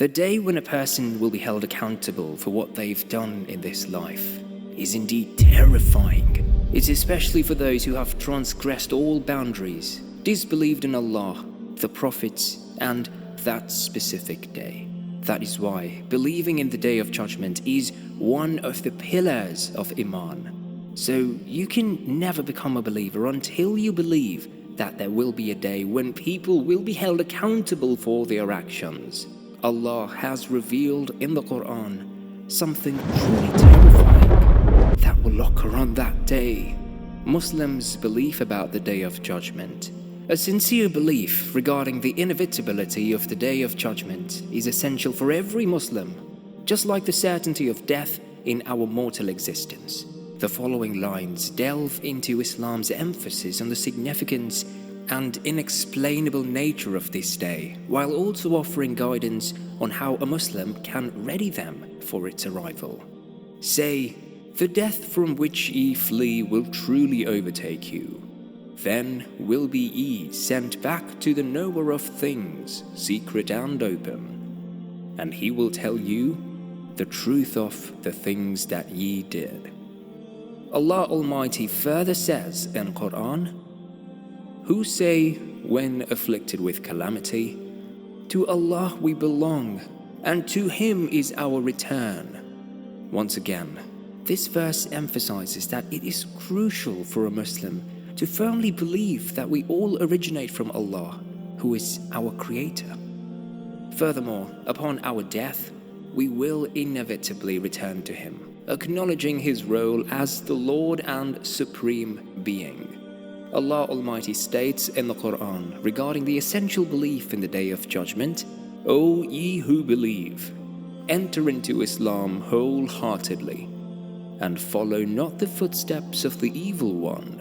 The day when a person will be held accountable for what they've done in this life is indeed terrifying. It's especially for those who have transgressed all boundaries, disbelieved in Allah, the prophets, and that specific day. That is why believing in the Day of Judgment is one of the pillars of Iman. So you can never become a believer until you believe that there will be a day when people will be held accountable for their actions. Allah has revealed in the Quran something truly terrifying that will occur on that day. Muslims' belief about the Day of Judgment. A sincere belief regarding the inevitability of the Day of Judgment is essential for every Muslim, just like the certainty of death in our mortal existence. The following lines delve into Islam's emphasis on the significance and inexplainable nature of this day, while also offering guidance on how a Muslim can ready them for its arrival. Say, "The death from which ye flee will truly overtake you. Then will be ye sent back to the knower of things, secret and open, and he will tell you the truth of the things that ye did." Allah Almighty further says in Quran, "Who say when afflicted with calamity, 'To Allah we belong, and to Him is our return.'" Once again, this verse emphasizes that it is crucial for a Muslim to firmly believe that we all originate from Allah, who is our Creator. Furthermore, upon our death, we will inevitably return to Him, acknowledging His role as the Lord and Supreme Being. Allah Almighty states in the Quran regarding the essential belief in the Day of Judgment, "O ye who believe, enter into Islam wholeheartedly, and follow not the footsteps of the evil one,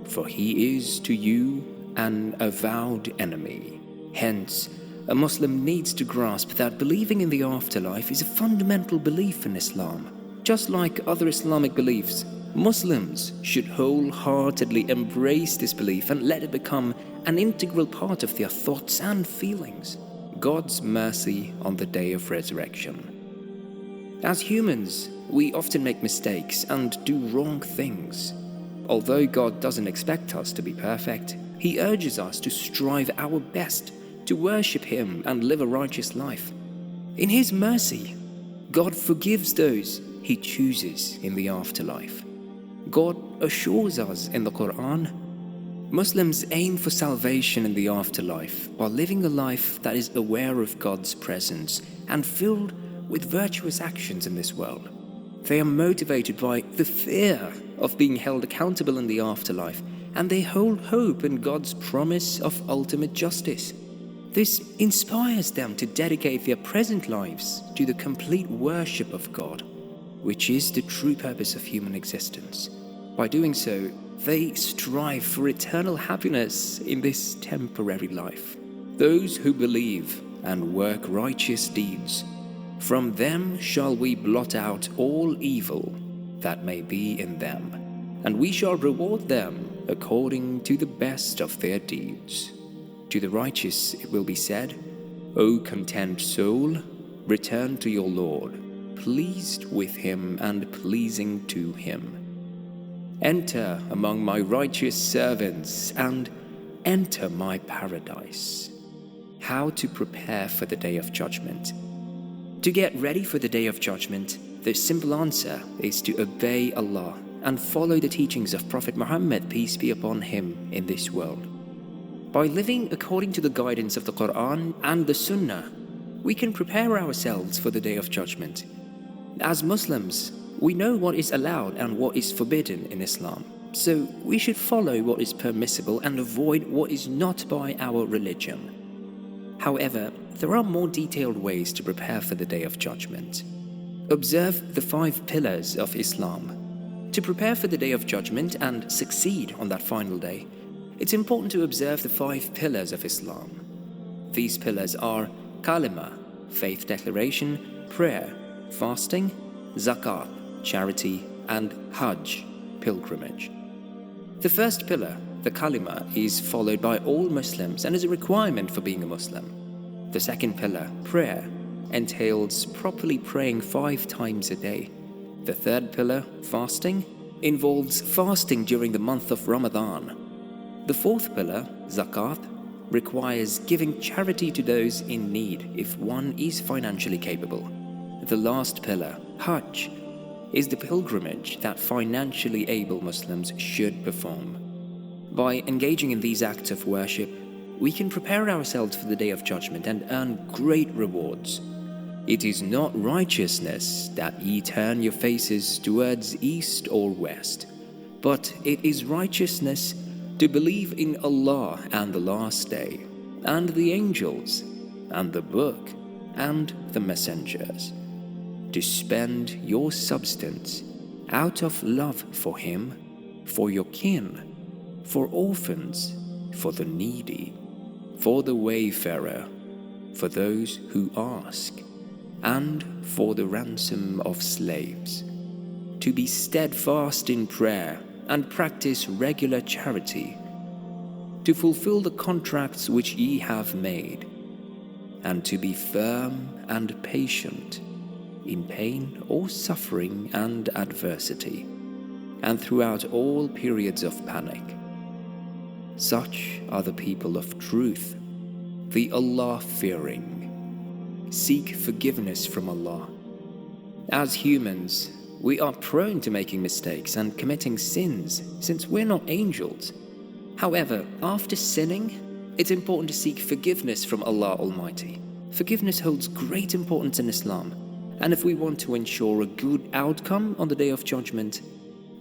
for he is to you an avowed enemy." Hence, a Muslim needs to grasp that believing in the afterlife is a fundamental belief in Islam. Just like other Islamic beliefs, Muslims should wholeheartedly embrace this belief and let it become an integral part of their thoughts and feelings. God's mercy on the Day of Resurrection. As humans, we often make mistakes and do wrong things. Although God doesn't expect us to be perfect, He urges us to strive our best to worship Him and live a righteous life. In His mercy, God forgives those He chooses in the afterlife. God assures us in the Quran, Muslims aim for salvation in the afterlife while living a life that is aware of God's presence and filled with virtuous actions in this world. They are motivated by the fear of being held accountable in the afterlife, and they hold hope in God's promise of ultimate justice. This inspires them to dedicate their present lives to the complete worship of God, which is the true purpose of human existence. By doing so, they strive for eternal happiness in this temporary life. Those who believe and work righteous deeds, from them shall we blot out all evil that may be in them, and we shall reward them according to the best of their deeds. To the righteous it will be said, "O content soul, return to your Lord, pleased with Him and pleasing to Him. Enter among my righteous servants and enter my paradise." How to prepare for the Day of Judgment. To get ready for the Day of Judgment, the simple answer is to obey Allah and follow the teachings of Prophet Muhammad, peace be upon him, in this world. By living according to the guidance of the Quran and the Sunnah, we can prepare ourselves for the Day of Judgment. As Muslims, we know what is allowed and what is forbidden in Islam, so we should follow what is permissible and avoid what is not by our religion. However, there are more detailed ways to prepare for the Day of Judgment. Observe the 5 pillars of Islam. To prepare for the Day of Judgment and succeed on that final day, it's important to observe the 5 pillars of Islam. These pillars are Kalima, faith declaration, prayer, fasting, zakat, charity, and Hajj, pilgrimage. The first pillar, the Kalima, is followed by all Muslims and is a requirement for being a Muslim. The second pillar, prayer, entails properly praying 5 times a day. The third pillar, fasting, involves fasting during the month of Ramadan. The fourth pillar, zakat, requires giving charity to those in need if one is financially capable. The last pillar, hajj, is the pilgrimage that financially able Muslims should perform. By engaging in these acts of worship, we can prepare ourselves for the Day of Judgment and earn great rewards. It is not righteousness that ye turn your faces towards east or west, but it is righteousness to believe in Allah and the Last Day, and the angels, and the book, and the messengers, to spend your substance out of love for Him, for your kin, for orphans, for the needy, for the wayfarer, for those who ask, and for the ransom of slaves, to be steadfast in prayer and practice regular charity, to fulfill the contracts which ye have made, and to be firm and patient in pain or suffering and adversity, and throughout all periods of panic. Such are the people of truth, the Allah-fearing. Seek forgiveness from Allah. As humans, we are prone to making mistakes and committing sins since we're not angels. However, after sinning, it's important to seek forgiveness from Allah Almighty. Forgiveness holds great importance in Islam, and if we want to ensure a good outcome on the Day of Judgment,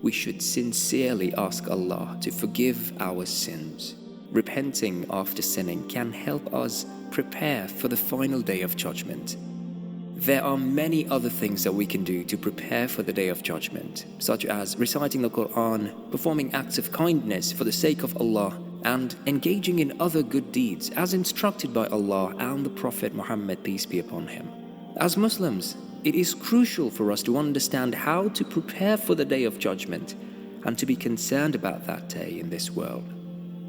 we should sincerely ask Allah to forgive our sins. Repenting after sinning can help us prepare for the final Day of Judgment. There are many other things that we can do to prepare for the Day of Judgment, such as reciting the Quran, performing acts of kindness for the sake of Allah, and engaging in other good deeds as instructed by Allah and the Prophet Muhammad, peace be upon him. As Muslims, it is crucial for us to understand how to prepare for the Day of Judgment and to be concerned about that day in this world.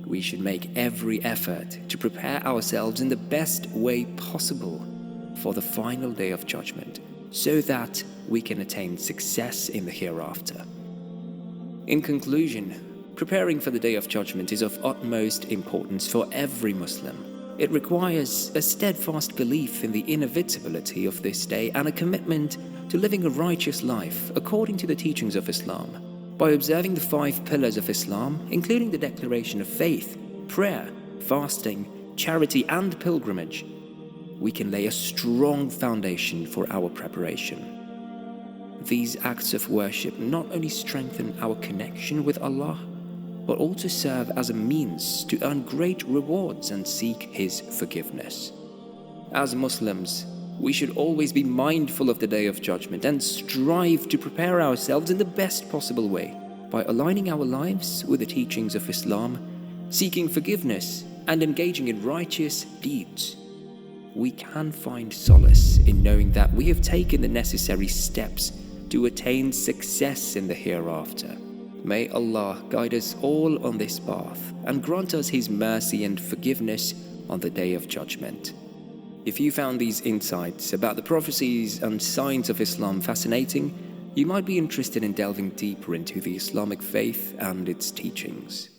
We should make every effort to prepare ourselves in the best way possible for the final Day of Judgment, so that we can attain success in the hereafter. In conclusion, preparing for the Day of Judgment is of utmost importance for every Muslim. It requires a steadfast belief in the inevitability of this day and a commitment to living a righteous life according to the teachings of Islam. By observing the 5 pillars of Islam, including the declaration of faith, prayer, fasting, charity, and pilgrimage, we can lay a strong foundation for our preparation. These acts of worship not only strengthen our connection with Allah, but also serve as a means to earn great rewards and seek His forgiveness. As Muslims, we should always be mindful of the Day of Judgment and strive to prepare ourselves in the best possible way by aligning our lives with the teachings of Islam, seeking forgiveness, and engaging in righteous deeds. We can find solace in knowing that we have taken the necessary steps to attain success in the hereafter. May Allah guide us all on this path and grant us His mercy and forgiveness on the Day of Judgment. If you found these insights about the prophecies and signs of Islam fascinating, you might be interested in delving deeper into the Islamic faith and its teachings.